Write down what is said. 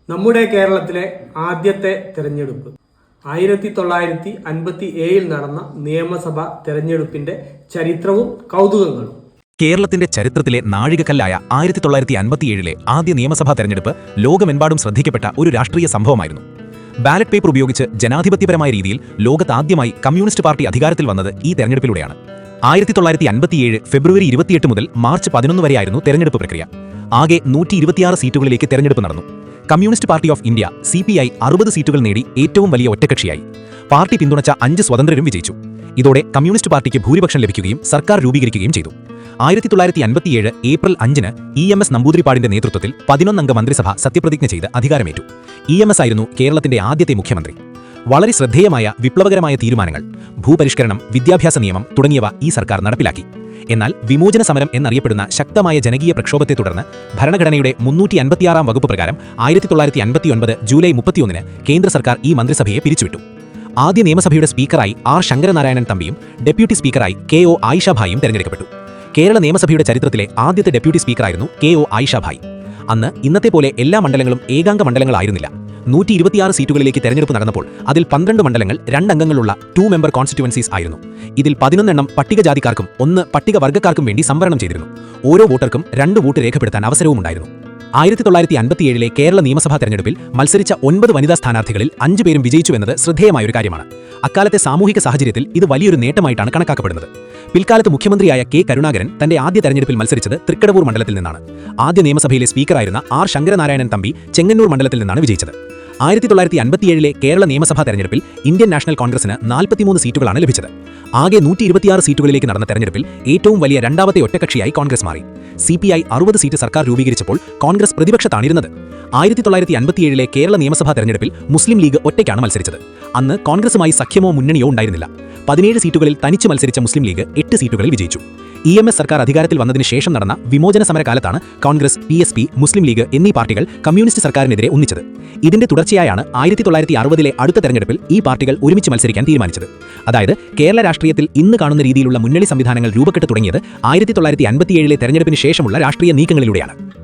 നമ്മുടെ കേരളത്തിലെ ആദ്യത്തെ തെരഞ്ഞെടുപ്പ് 1957 നടന്ന നിയമസഭാ തെരഞ്ഞെടുപ്പിന്റെ ചരിത്രവും കൗതുകങ്ങളും. കേരളത്തിന്റെ ചരിത്രത്തിലെ നാഴികക്കല്ലായ 1957 ആദ്യ നിയമസഭാ തെരഞ്ഞെടുപ്പ് ലോകമെമ്പാടും ശ്രദ്ധിക്കപ്പെട്ട ഒരു രാഷ്ട്രീയ സംഭവമായിരുന്നു. ബാലറ്റ് പേപ്പർ ഉപയോഗിച്ച് ജനാധിപത്യപരമായ രീതിയിൽ ലോകത്താദ്യമായി കമ്മ്യൂണിസ്റ്റ് പാർട്ടി അധികാരത്തിൽ വന്നത് ഈ തെരഞ്ഞെടുപ്പിലൂടെയാണ്. 1957 ഫെബ്രുവരി 28 മുതൽ മാർച്ച് 11 വരെയായിരുന്നു തെരഞ്ഞെടുപ്പ് പ്രക്രിയ. ആകെ 126 സീറ്റുകളിലേക്ക് തെരഞ്ഞെടുപ്പ് നടന്നു. Communist party of India CPI 60 സീറ്റുകൾ നേടി ഏറ്റവും വലിയ ഒറ്റക്കക്ഷിയായി. പാർട്ടി പിന്തുണച്ച 5 സ്വതന്ത്രരും വിജയിച്ചു. ഇതോടെ കമ്മ്യൂണിസ്റ്റ് പാർട്ടിക്ക് ഭൂരിപക്ഷം ലഭിക്കുകയും സർക്കാർ രൂപീകരിക്കുകയും ചെയ്തു. 1957 ഏപ്രിൽ 5-ന് EMS നമ്പൂതിരിപ്പാടിന്റെ നേതൃത്വത്തിൽ 11 അംഗ മന്ത്രിസഭ സത്യപ്രതിജ്ഞ ചെയ്ത് അധികാരമേറ്റു. EMS ആയിരുന്നു കേരളത്തിന്റെ ആദ്യത്തെ മുഖ്യമന്ത്രി. വളരെ ശ്രദ്ധേയമായ വിപ്ലവകരമായ തീരുമാനങ്ങൾ, ഭൂപരിഷ്കരണം, വിദ്യാഭ്യാസ നിയമം തുടങ്ങിയവ ഈ സർക്കാർ നടപ്പിലാക്കി. എന്നാൽ വിമോചന സമരം എന്നറിയപ്പെടുന്ന ശക്തമായ ജനകീയ പ്രക്ഷോഭത്തെ തുടർന്ന് ഭരണഘടനയുടെ 356 വകുപ്പ് പ്രകാരം 1959 ജൂലൈ 31-ന് കേന്ദ്ര സർക്കാർ ഈ മന്ത്രിസഭയെ പിരിച്ചുവിട്ടു. ആദ്യ നിയമസഭയുടെ സ്പീക്കറായി R ശങ്കരനാരായണൻ തമ്പിയും ഡെപ്യൂട്ടി സ്പീക്കറായി KO ആയിഷഭായും തെരഞ്ഞെടുക്കപ്പെട്ടു. കേരള നിയമസഭയുടെ ചരിത്രത്തിലെ ആദ്യത്തെ ഡെപ്യൂട്ടി സ്പീക്കറായിരുന്നു KO ആയിഷഭായ്. അന്ന് ഇന്നത്തെ പോലെ എല്ലാ മണ്ഡലങ്ങളും ഏകാംഗ മണ്ഡലങ്ങളായിരുന്നില്ല. 126 സീറ്റുകളിലേക്ക് തെരഞ്ഞെടുപ്പ് നടന്നപ്പോൾ അതിൽ 12 മണ്ഡലങ്ങൾ 2 അംഗങ്ങളുള്ള 2 മെമ്പർ കോൺസ്റ്റിറ്റ്യുവൻസീസ് ആയിരുന്നു. ഇതിൽ 11 എണ്ണം പട്ടികജാതിക്കാർക്കും 1 പട്ടികവർഗ്ഗക്കാർക്കും വേണ്ടി സംവരണം ചെയ്തിരുന്നു. ഓരോ വോട്ടർക്കും 2 വോട്ട് രേഖപ്പെടുത്താൻ അവസരവും ഉണ്ടായിരുന്നു. 1957 കേരള നിയമസഭാ തെരഞ്ഞെടുപ്പിൽ മത്സരിച്ച 9 വനിതാ സ്ഥാനാർത്ഥികളിൽ 5 പേരും വിജയിച്ചുവെന്നത് ശ്രദ്ധേയമായൊരു കാര്യമാണ്. അക്കാലത്തെ സാമൂഹിക സാഹചര്യത്തിൽ ഇത് വലിയൊരു നേട്ടമായിട്ടാണ് കണക്കാക്കപ്പെടുന്നത്. പിൽക്കാലത്ത് മുഖ്യമന്ത്രിയായ K കരുണാകരൻ തന്റെ ആദ്യ തെരഞ്ഞെടുപ്പിൽ മത്സരിച്ചത് തൃക്കടവൂർ മണ്ഡലത്തിൽ നിന്നാണ്. ആദ്യ നിയമസഭയിലെ സ്പീക്കറായിരുന്ന R ശങ്കരനാരായണൻ തമ്പി ചെങ്ങന്നൂർ മണ്ഡലത്തിൽ നിന്നാണ് വിജയിച്ചത്. 1957 കേരള നിയമസഭാ തെരഞ്ഞെടുപ്പിൽ ഇന്ത്യൻ നാഷണൽ കോൺഗ്രസിന് 43 സീറ്റുകളാണ് ലഭിച്ചത്. ആകെ 126 സീറ്റുകളിലേക്ക് നടന്ന തെരഞ്ഞെടുപ്പിൽ ഏറ്റവും വലിയ രണ്ടാമത്തെ ഒറ്റക്കക്ഷിയായി കോൺഗ്രസ് മാറി. CPI 60 സീറ്റ് സർക്കാർ രൂപീകരിച്ചപ്പോൾ കോൺഗ്രസ് പ്രതിപക്ഷത്താണിരുന്നത്. 1957 കേരള നിയമസഭാ തെരഞ്ഞെടുപ്പിൽ മുസ്ലിം ലീഗ് ഒറ്റയ്ക്കാണ് മത്സരിച്ചത്. അന്ന് കോൺഗ്രസുമായി സഖ്യമോ മുന്നണിയോ ഉണ്ടായിരുന്നില്ല. 17 സീറ്റുകളിൽ തനിച്ച് മത്സരിച്ച മുസ്ലിം ലീഗ് 8 സീറ്റുകളിൽ വിജയിച്ചു. EMS സർക്കാർ അധികാരത്തിൽ വന്നതിന് ശേഷം നടന്ന വിമോചന സമരകാലത്താണ് കോൺഗ്രസ്, PSP, മുസ്ലിം ലീഗ് എന്നീ പാർട്ടികൾ കമ്മ്യൂണിസ്റ്റ് സർക്കാരിനെതിരെ ഒന്നിച്ചത്. ഇതിന്റെ തുടർച്ചയായാണ് 1960 അടുത്ത തെരഞ്ഞെടുപ്പിൽ ഈ പാർട്ടികൾ ഒരുമിച്ച് മത്സരിക്കാൻ തീരുമാനിച്ചത്. അതായത് കേരള രാഷ്ട്രീയത്തിൽ ഇന്ന് കാണുന്ന രീതിയിലുള്ള മുന്നണി സംവിധാനങ്ങൾ രൂപപ്പെട്ടു തുടങ്ങിയത് 1957 തെരഞ്ഞെടുപ്പിന് ശേഷമുള്ള രാഷ്ട്രീയ നീക്കങ്ങളിലൂടെയാണ്.